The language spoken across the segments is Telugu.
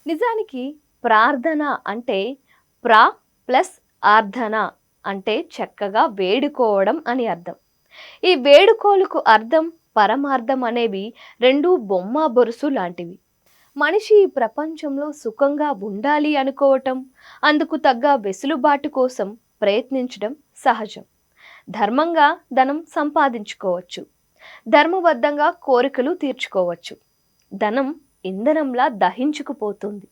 నిజానికి ప్రార్థన అంటే ప్రా ప్లస్ ఆర్ధన అంటే చక్కగా వేడుకోవడం అని అర్థం. ఈ వేడుకోలుకు అర్థం, పరమార్థం అనేవి రెండు బొమ్మ బొరుసు లాంటివి. మనిషి ఈ ప్రపంచంలో సుఖంగా ఉండాలి అనుకోవటం, అందుకు తగ్గ వెసులుబాటు కోసం ప్రయత్నించడం సహజం. ధర్మంగా ధనం సంపాదించుకోవచ్చు, ధర్మబద్ధంగా కోరికలు తీర్చుకోవచ్చు. ధనం ఇంధనంలా దహించుకుపోతుంది,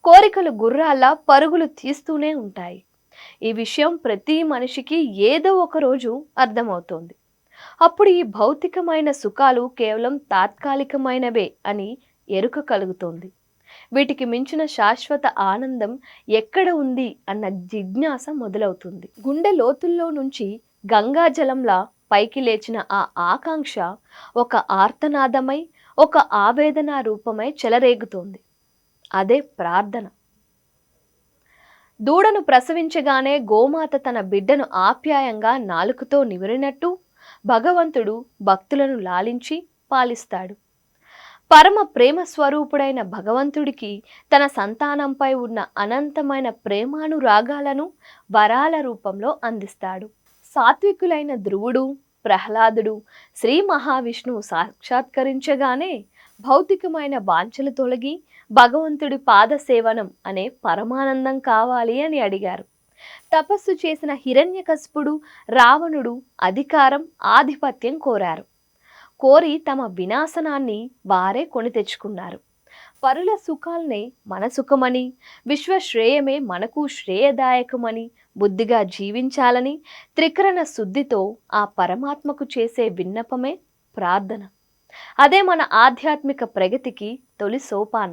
కోరికలు గుర్రాల్లా పరుగులు తీస్తూనే ఉంటాయి. ఈ విషయం ప్రతి మనిషికి ఏదో ఒక రోజు అర్థమవుతోంది. అప్పుడు ఈ భౌతికమైన సుఖాలు కేవలం తాత్కాలికమైనవే అని ఎరుక కలుగుతోంది. వీటికి మించిన శాశ్వత ఆనందం ఎక్కడ ఉంది అన్న జిజ్ఞాస మొదలవుతుంది. గుండె లోతుల్లో నుంచి గంగాజలంలా పైకి లేచిన ఆ ఆకాంక్ష ఒక ఆర్తనాదమై, ఒక ఆవేదన రూపమై చెలరేగుతోంది. అదే ప్రార్థన. దూడను ప్రసవించగానే గోమాత తన బిడ్డను ఆప్యాయంగా నాలుకతో నిమిరినట్టు భగవంతుడు భక్తులను లాలించి పాలిస్తాడు. పరమ ప్రేమ స్వరూపుడైన భగవంతుడికి తన సంతానంపై ఉన్న అనంతమైన ప్రేమానురాగాలను వరాల రూపంలో అందిస్తాడు. సాత్వికులైన ధ్రువుడు, ప్రహ్లాదుడు శ్రీ మహావిష్ణువు సాక్షాత్కరించగానే భౌతికమైన వాంఛలు తొలగి భగవంతుడి పాద సేవనం అనే పరమానందం కావాలి అని అడిగారు. తపస్సు చేసిన హిరణ్యకశిపుడు, రావణుడు అధికారం, ఆధిపత్యం కోరారు. కోరి తమ వినాశనాన్ని వారే కొని తెచ్చుకున్నారు. పరుల సుఖాలనే మన సుఖమని, విశ్వశ్రేయమే మనకు శ్రేయదాయకమని బుద్ధిగా జీవించాలని త్రికరణ శుద్ధితో ఆ పరమాత్మకు చేసే విన్నపమే ప్రార్థన. అదే మన ఆధ్యాత్మిక ప్రగతికి తొలి సోపానం.